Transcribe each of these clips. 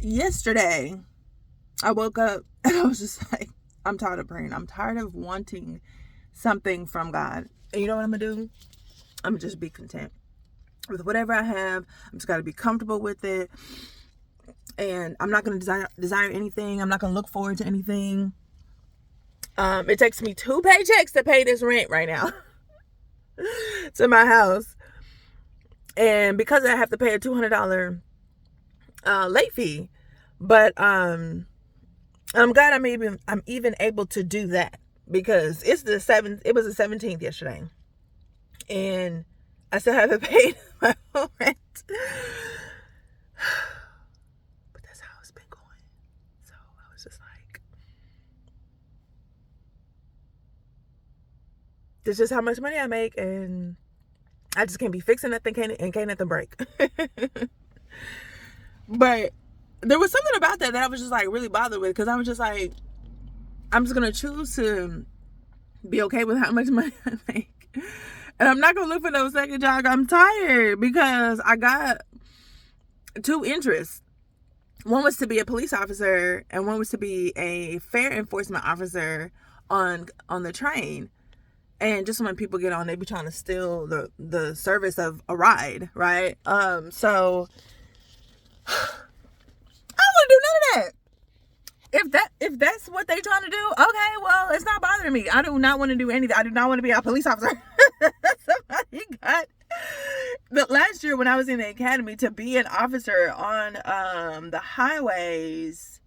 yesterday I woke up and I was just like, I'm tired of praying. I'm tired of wanting something from God. And you know what I'm going to do? I'm going to just be content with whatever I have. I'm just got to be comfortable with it. And I'm not going to desire anything. I'm not going to look forward to anything. It takes me 2 paychecks to pay this rent right now to my house. And because I have to pay a $200 late fee, but I'm glad I'm even able to do that, because it was the 17th yesterday, and I still haven't paid my rent. But that's how it's been going. So I was just like, this is just how much money I make, and I just can't be fixing nothing, can't nothing break. But there was something about that I was just like really bothered with, because I was just like, I'm just gonna choose to be okay with how much money I make, and I'm not gonna look for no second job. I'm tired because I got 2 interests. One was to be a police officer, and one was to be a fare enforcement officer on the train. And just when people get on, they be trying to steal the service of a ride, right? So I don't want to do none of that. If that's what they trying to do, okay, well, it's not bothering me. I do not want to do anything. I do not want to be a police officer. Somebody got the last year when I was in the academy, to be an officer on the highways.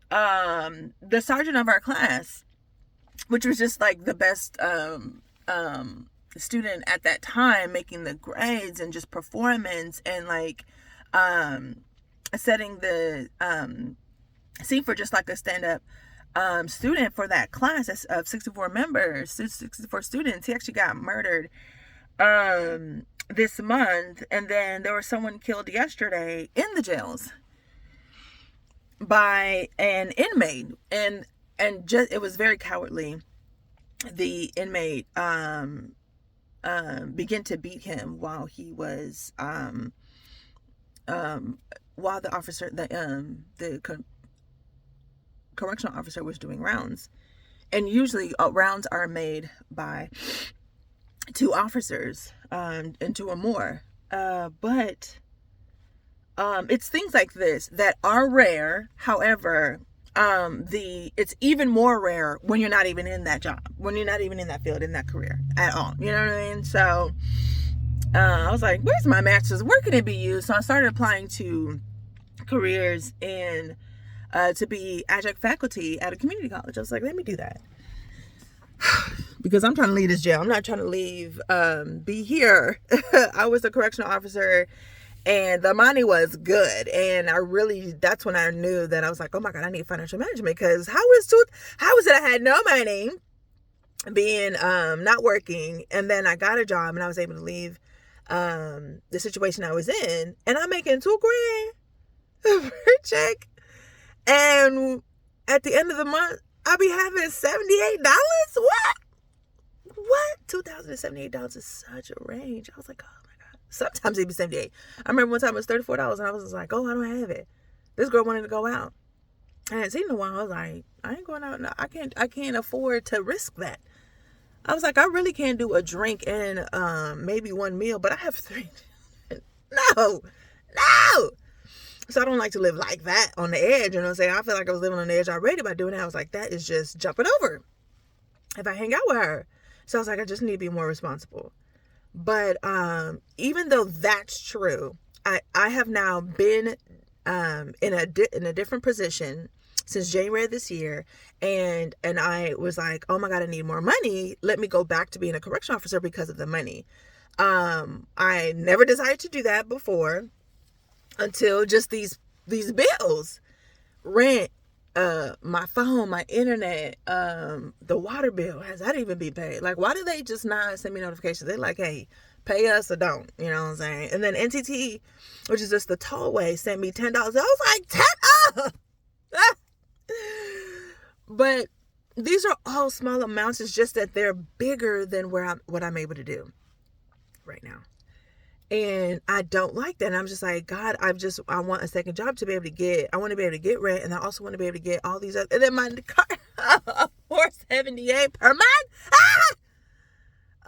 The sergeant of our class, which was just like the best student at that time, making the grades and just performance, and like setting the scene for just like a stand-up student for that class of 64 members, 64 students. He actually got murdered this month, and then there was someone killed yesterday in the jails by an inmate, and just, it was very cowardly. The inmate began to beat him while he was while the officer, the correctional officer, was doing rounds. And usually rounds are made by 2 officers and 2 or more, but it's things like this that are rare. However, it's even more rare when you're not even in that job, when you're not even in that field, in that career at all. You know what I mean? So I was like, where's my master's? Where can it be used? So I started applying to careers in to be adjunct faculty at a community college. I was like, let me do that. Because I'm trying to leave this jail. I'm not trying to leave, be here. I was a correctional officer, and the money was good. And that's when I knew that I was like, oh my God, I need financial management. Because how is it I had no money, being not working, and then I got a job and I was able to leave the situation I was in, and I'm making $2,000 per check, and at the end of the month I'll be having $78. What? $2,078 is such a range. I was like, oh my God. Sometimes it'd be 78. I remember one time it was $34, and I was just like, oh, I don't have it. This girl wanted to go out. I hadn't seen her in a while. I was like, I ain't going out. No, I can't afford to risk that. I was like, I really can't do a drink and maybe 1 meal, but I have 3. No. So I don't like to live like that, on the edge. You know what I'm saying? I feel like I was living on the edge already by doing that. I was like, that is just jumping over if I hang out with her. So I was like, I just need to be more responsible. But even though that's true, I have now been in a different position since January of this year, and I was like, oh my God, I need more money. Let me go back to being a correction officer because of the money. I never decided to do that before, until just these bills, rent, my phone, my internet, the water bill. Has that even been paid? Like, why do they just not send me notifications? They're like, hey, pay us or don't, you know what I'm saying? And then NTT, which is just the tollway, sent me $10. I was like, $10. But these are all small amounts. It's just that they're bigger than what I'm able to do right now. And I don't like that. And I'm just like, God, I want a second job to be able to I want to be able to get rent. And I also want to be able to get all these other, and then my car, $478 per month. Ah!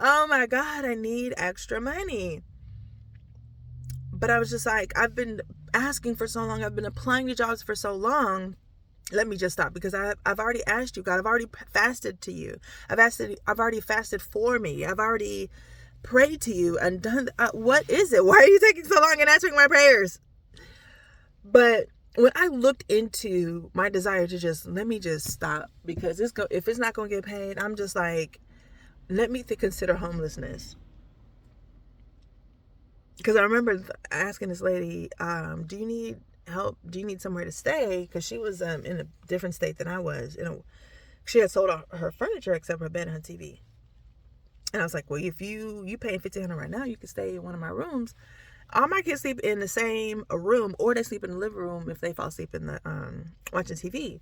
Oh my God, I need extra money. But I was just like, I've been asking for so long. I've been applying to jobs for so long. Let me just stop, because I've already asked you, God. I've already fasted to you. I've already fasted for me. I've already prayed to you and done. What is it? Why are you taking so long in answering my prayers? But when I looked into my desire to let me just stop, because if it's not going to get paid, I'm just like, let me consider homelessness. Because I remember asking this lady, do you need help? Do you need somewhere to stay? Because she was in a different state than I was. She had sold her furniture except her bed and her TV. And I was like, well, if you paying $1,500 right now, you can stay in one of my rooms. All my kids sleep in the same room, or they sleep in the living room if they fall asleep in the watching TV.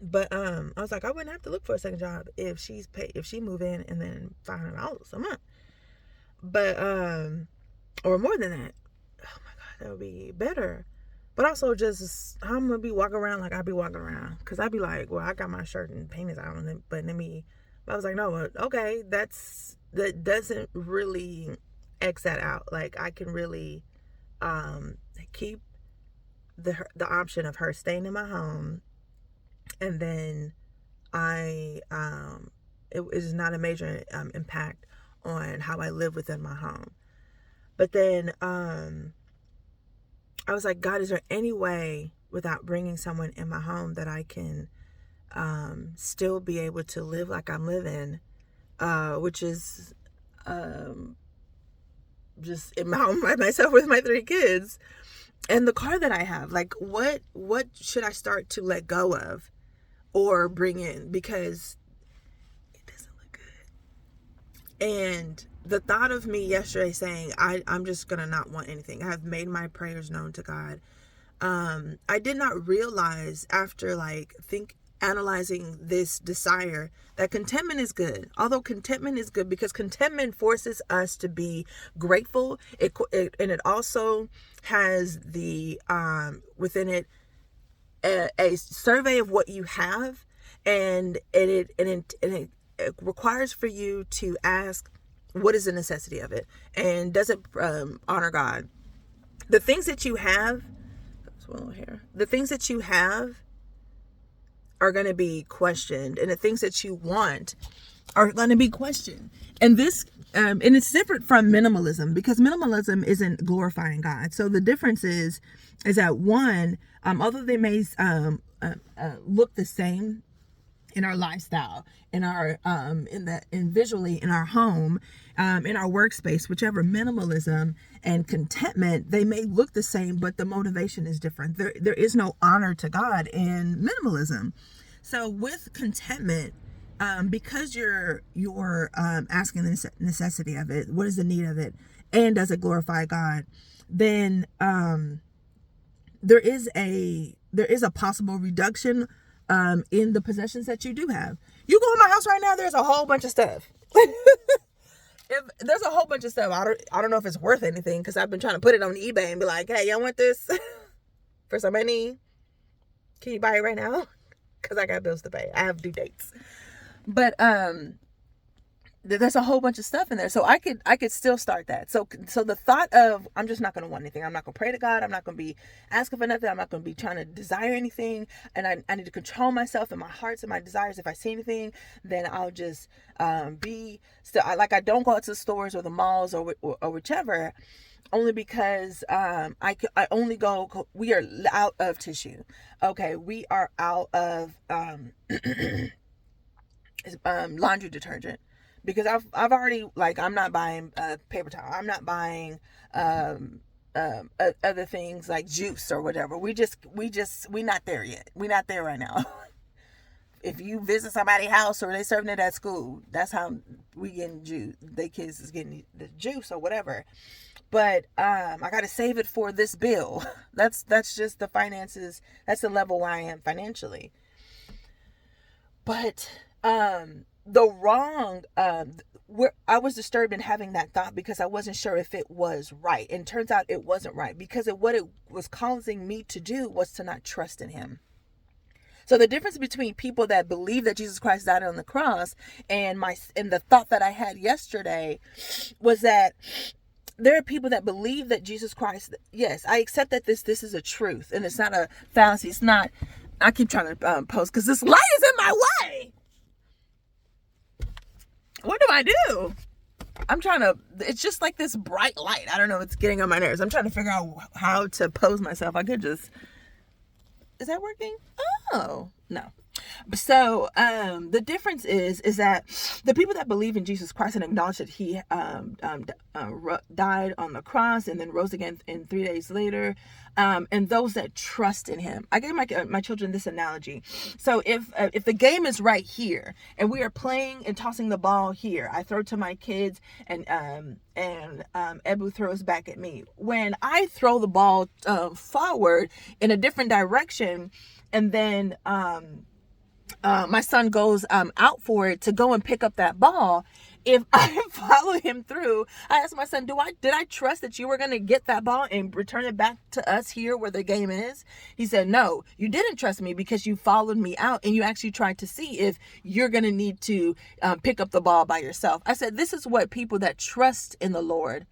But I was like, I wouldn't have to look for a second job if she move in and then $500 a month. But or more than that. Oh my God, that would be better. But also, just I'm gonna be walking around like I be walking around, because I be like, well, I got my shirt and panties on, but I was like, no, okay, that doesn't really X that out. Like, I can really keep the option of her staying in my home, and then it is not a major impact on how I live within my home. But then I was like, God, is there any way, without bringing someone in my home, that I can still be able to live like I'm living, which is just in my home by myself with my 3 kids and the car that I have? Like, what should I start to let go of or bring in, because it doesn't look good. And the thought of me yesterday saying, I'm just gonna not want anything. I have made my prayers known to God. I did not realize, after analyzing this desire, that contentment is good. Although contentment is good, because contentment forces us to be grateful. And it also has the within it a survey of what you have, and it requires for you to ask, what is the necessity of it, and does it honor God? The things that you have, the things that you have are going to be questioned, and the things that you want are going to be questioned. And this, and it's different from minimalism, because minimalism isn't glorifying God. So the difference is that one, although they may look the same in our lifestyle, in our visually in our home, in our workspace, whichever, minimalism and contentment, they may look the same, but the motivation is different. There is no honor to God in minimalism. So with contentment, because you're asking the necessity of it, what is the need of it, and does it glorify God, then there is a possible reduction in the possessions that you do have. You go in my house right now, there's a whole bunch of stuff. There's a whole bunch of stuff. I don't know if it's worth anything, because I've been trying to put it on eBay and be like, hey, y'all want this for some money? Can you buy it right now? Because I got bills to pay. I have due dates. But there's a whole bunch of stuff in there, so I could still start that. So the thought of, I'm just not going to want anything. I'm not going to pray to God. I'm not going to be asking for nothing. I'm not going to be trying to desire anything. And I need to control myself and my hearts and my desires. If I see anything, then I'll just be still. I don't go out to the stores or the malls or whichever, only because I only go. We are out of tissue. Okay, we are out of laundry detergent. Because I've already, I'm not buying paper towel. I'm not buying other things like juice or whatever. we not there yet. We're not there right now. If you visit somebody's house or they serving it at school, that's how we getting juice. They kids is getting the juice or whatever. But I gotta save it for this bill. That's just the finances. That's the level where I am financially. But the wrong, I was disturbed in having that thought because I wasn't sure if it was right. And turns out it wasn't right, because what it was causing me to do was to not trust in him. So the difference between people that believe that Jesus Christ died on the cross and the thought that I had yesterday was that there are people that believe that Jesus Christ, yes, I accept that this is a truth and it's not a fallacy. It's not, I keep trying to post because this light is in my way. What do I do? It's just like this bright light. I don't know. It's getting on my nerves. I'm trying to figure out how to pose myself. I could just, is that working? Oh, no. So the difference is that the people that believe in Jesus Christ and acknowledge that he died on the cross and then rose again in 3 days later, and those that trust in him. I gave my children this analogy. So if the game is right here and we are playing and tossing the ball here, I throw to my kids and Ebu throws back at me. When I throw the ball forward in a different direction, and then my son goes out for it to go and pick up that ball, if I follow him through, I asked my son, did I trust that you were going to get that ball and return it back to us here where the game is? He said, no, you didn't trust me because you followed me out and you actually tried to see if you're going to need to pick up the ball by yourself. I said, this is what people that trust in the Lord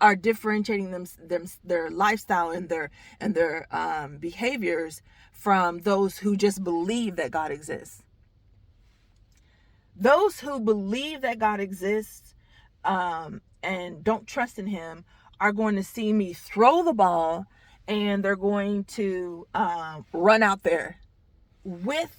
are differentiating their lifestyle and their behaviors from those who just believe that God exists. Those who believe that God exists and don't trust in him are going to see me throw the ball, and they're going to run out there with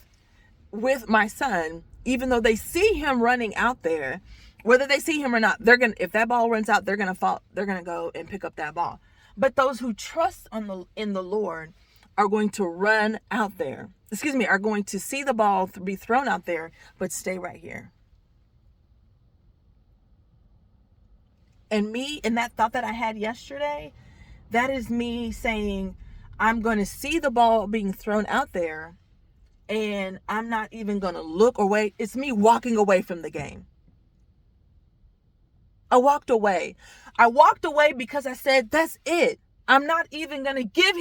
my son, even though they see him running out there. Whether they see him or not, if that ball runs out, they're gonna fall. They're gonna go and pick up that ball. But those who trust in the Lord are going to run out there. Are going to see the ball be thrown out there, but stay right here. And that thought that I had yesterday, that is me saying, I'm going to see the ball being thrown out there, and I'm not even going to look or wait. It's me walking away from the game. I walked away. Because I said, that's it. I'm not even going to give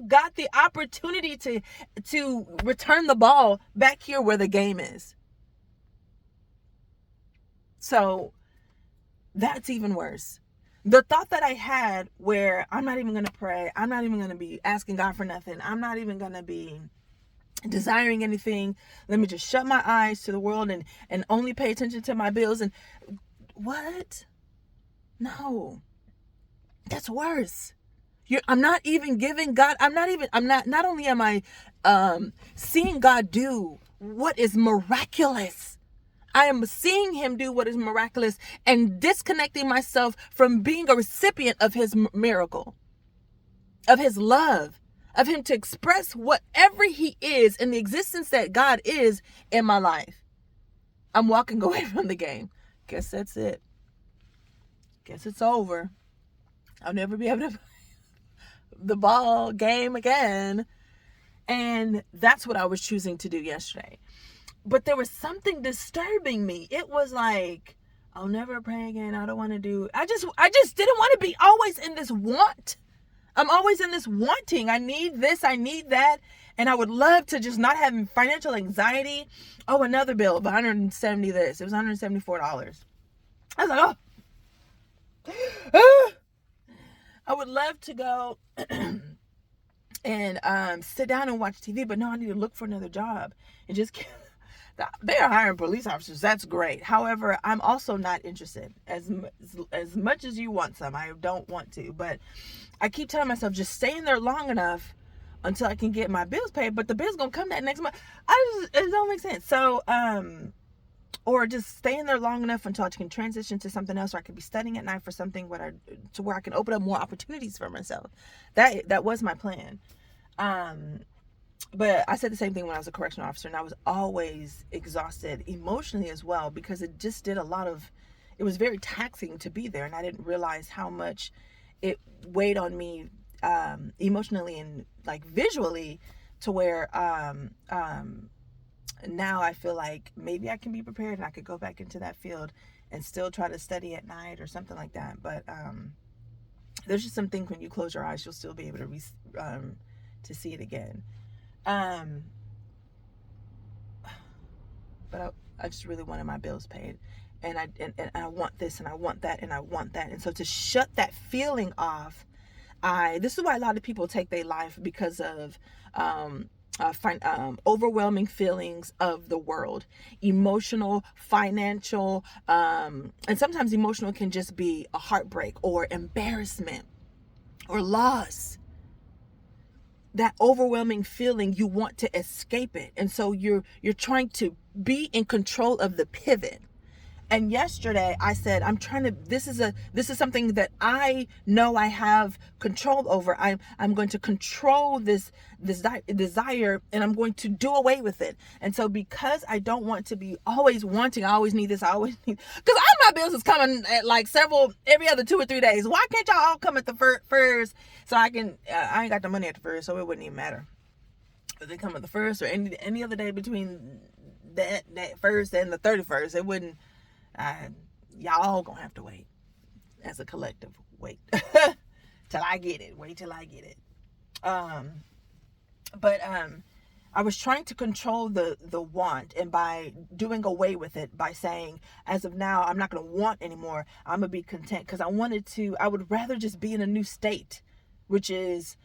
God the opportunity to return the ball back here where the game is. So that's even worse. The thought that I had where I'm not even going to pray, I'm not even going to be asking God for nothing, I'm not even going to be desiring anything, let me just shut my eyes to the world and only pay attention to my bills. And what? No. That's worse. I'm not even giving God, not only am I seeing God do what is miraculous, I am seeing him do what is miraculous and disconnecting myself from being a recipient of his miracle, of his love, of him to express whatever he is and the existence that God is in my life. I'm walking away from the game. Guess that's it. Guess it's over. I'll never be able to play the ball game again. And that's what I was choosing to do yesterday. But there was something disturbing me. It was like, I'll never pray again. I don't want to do. I just didn't want to be always in this want. I'm always in this wanting. I need this. I need that. And I would love to just not have financial anxiety. Oh, another bill of $170 this. It was $174. I was like, oh. I would love to go and sit down and watch TV, but no, I need to look for another job. And just they are hiring police officers. That's great. However, I'm also not interested. As much as you want some, I don't want to. But I keep telling myself, just stay in there long enough until I can get my bills paid. But the bill's gonna come that next month. It don't make sense. So, or just stay in there long enough until I can transition to something else, or I could be studying at night for something where I can open up more opportunities for myself. That was my plan. But I said the same thing when I was a correctional officer, and I was always exhausted emotionally as well, because it just did it was very taxing to be there, and I didn't realize how much it weighed on me emotionally and like visually, to where now I feel like maybe I can be prepared and I could go back into that field and still try to study at night or something like that. But there's just some things when you close your eyes, you'll still be able to see it again. But I just really wanted my bills paid, and I want this and I want that and I want that. And so to shut that feeling off, this is why a lot of people take their life, because of overwhelming feelings of the world, emotional, financial, and sometimes emotional can just be a heartbreak or embarrassment or loss. That overwhelming feeling, you want to escape it, and so you're trying to be in control of the pivot. And yesterday I said, this is something that I know I have control over. I'm going to control this desire, and I'm going to do away with it. And so because I don't want to be always wanting, I always need this, because all my bills is coming at like every other 2 or 3 days. Why can't y'all all come at the first so I ain't got the money at the first, so it wouldn't even matter. If they come at the first or any other day between that first and the 31st, it wouldn't. Y'all gonna have to wait as a collective. Wait till I get it. Wait till I get it. But I was trying to control the want, and by doing away with it, by saying, as of now, I'm not gonna want anymore. I'm gonna be content, because I would rather just be in a new state, which is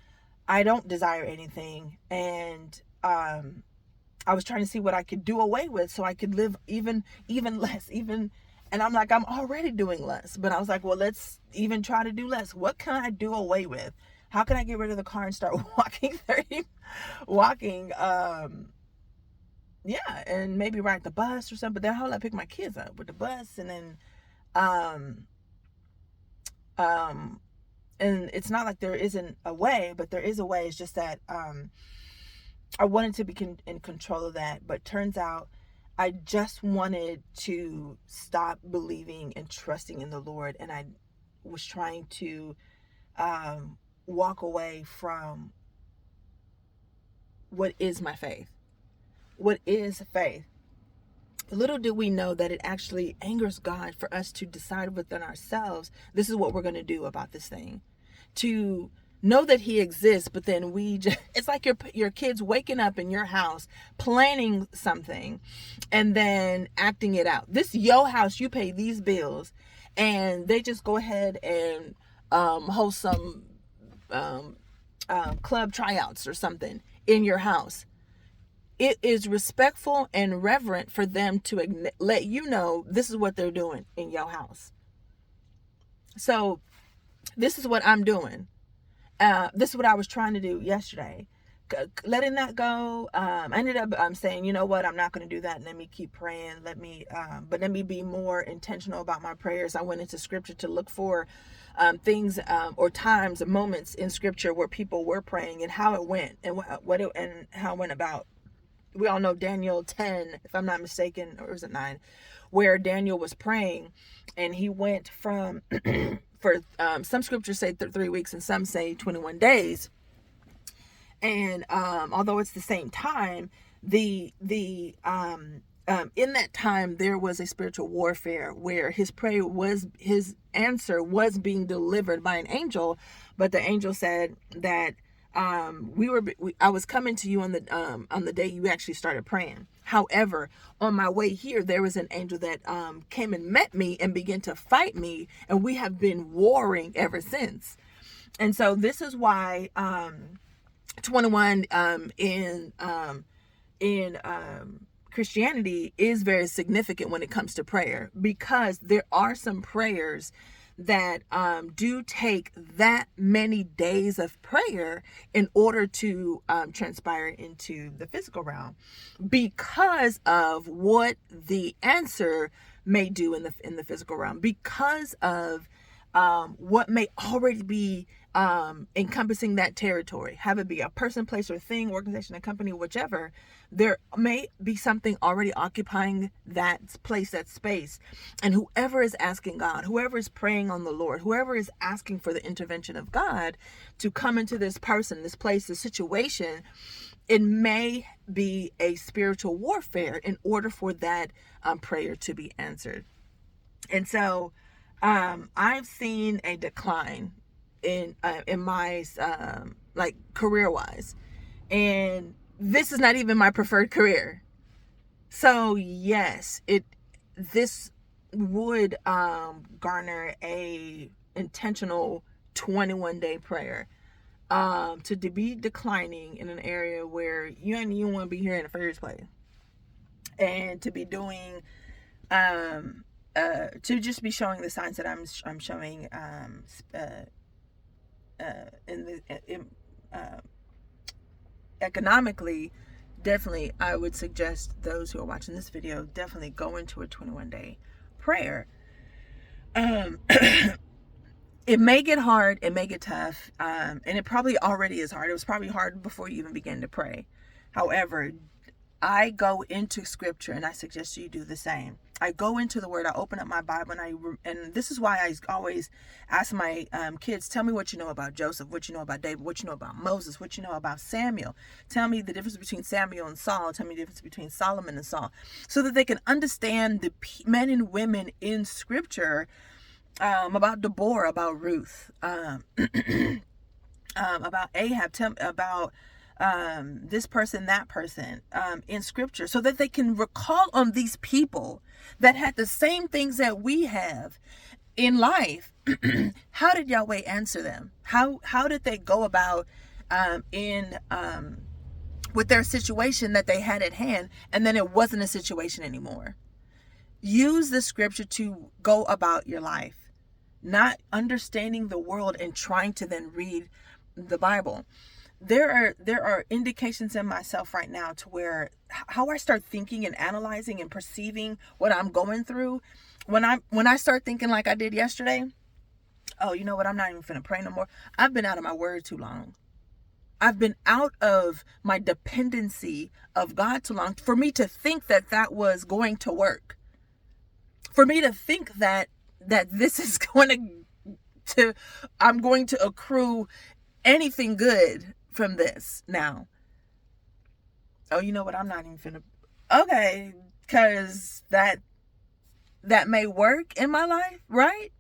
I don't desire anything, and I was trying to see what I could do away with so I could live even less, and I'm like, I'm already doing less, but I was like, well, let's even try to do less. What can I do away with? How can I get rid of the car and start walking, and maybe ride the bus or something. But then how will I pick my kids up with the bus? And then, and it's not like there isn't a way, but there is a way. It's just that, I wanted to be in control of that, but turns out I just wanted to stop believing and trusting in the Lord, and I was trying to walk away from what is my faith. What is faith? Little do we know that it actually angers God for us to decide within ourselves, this is what we're going to do about this thing. To know that he exists, but then it's like your kids waking up in your house planning something and then acting it out. This your house, you pay these bills, and they just go ahead and host some club tryouts or something in your house. It is respectful and reverent for them to let you know this is what they're doing in your house. So this is what I'm doing. This is what I was trying to do yesterday. Letting that go. I ended up saying, you know what, I'm not going to do that. Let me keep praying. Let me be more intentional about my prayers. I went into scripture to look for things or times, moments in scripture where people were praying and how it went and how it went about. We all know Daniel 10, if I'm not mistaken, or was it 9, where Daniel was praying, and he went from for some scriptures say 3 weeks and some say 21 days. And although it's the same time, in that time there was a spiritual warfare where his answer was being delivered by an angel, but the angel said that I was coming to you on the day you actually started praying. However, on my way here, there was an angel that came and met me and began to fight me, and we have been warring ever since. And so this is why 21 in Christianity is very significant when it comes to prayer, because there are some prayers that do take that many days of prayer in order to transpire into the physical realm, because of what the answer may do in the physical realm, because of what may already be encompassing that territory, have it be a person, place, or thing, organization, a company, whichever. There may be something already occupying that place, that space. And whoever is asking God, whoever is praying on the Lord, whoever is asking for the intervention of God to come into this person, this place, this situation, it may be a spiritual warfare in order for that prayer to be answered. And so I've seen a decline in my like career wise, and this is not even my preferred career. So yes, this would garner a intentional 21-day prayer to be declining in an area where you don't even want to be here in the first place, and to be doing to just be showing the signs that I'm showing economically. Definitely, I would suggest those who are watching this video definitely go into a 21-day prayer. It may get hard, it may get tough, and it probably already is hard. It was probably hard before you even began to pray. However, I go into scripture, and I suggest you do the same. I go into the word, I open up my Bible, and this is why I always ask my kids, tell me what you know about Joseph, what you know about David, what you know about Moses, what you know about Samuel. Tell me the difference between Samuel and Saul. Tell me the difference between Solomon and Saul, so that they can understand the men and women in scripture, about Deborah, about Ruth, about Ahab, about this person, that person, in scripture, so that they can recall on these people that had the same things that we have in life. How did Yahweh answer them? How did they go about with their situation that they had at hand, and then it wasn't a situation anymore? Use the scripture to go about your life, not understanding the world and trying to then read the Bible. There are indications in myself right now to where how I start thinking and analyzing and perceiving what I'm going through, when I start thinking like I did yesterday, oh, you know what, I'm not even finna pray no more. I've been out of my word too long. I've been out of my dependency of God too long for me to think that was going to work. For me to think that this is going to I'm going to accrue anything good from this now. Oh, you know what, I'm not even finna. Okay, because that may work in my life, right?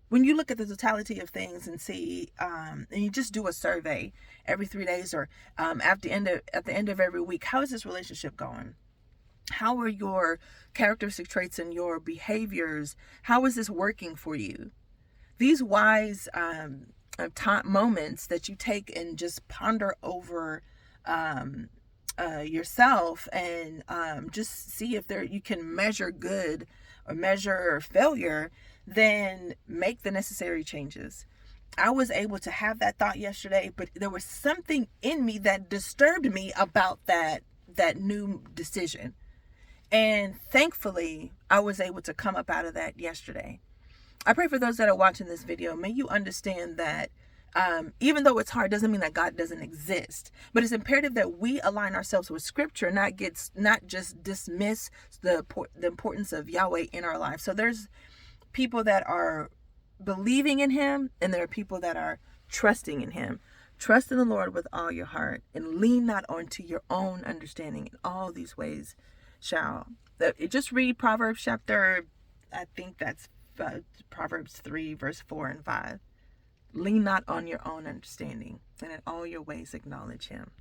When you look at the totality of things and see, and you just do a survey every 3 days, or at the end of every week, how is this relationship going? How are your characteristic traits and your behaviors? How is this working for you? These wise moments that you take and just ponder over yourself, and just see if you can measure good or measure failure, then make the necessary changes. I was able to have that thought yesterday, but there was something in me that disturbed me about that new decision. And thankfully, I was able to come up out of that yesterday. I pray for those that are watching this video. May you understand that even though it's hard, doesn't mean that God doesn't exist. But it's imperative that we align ourselves with scripture, not just dismiss the importance of Yahweh in our life. So there's people that are believing in him, and there are people that are trusting in him. Trust in the Lord with all your heart, and lean not onto your own understanding. In all these ways just read Proverbs chapter, I think that's Proverbs 3 verse 4 and 5. Lean not on your own understanding, and in all your ways acknowledge him.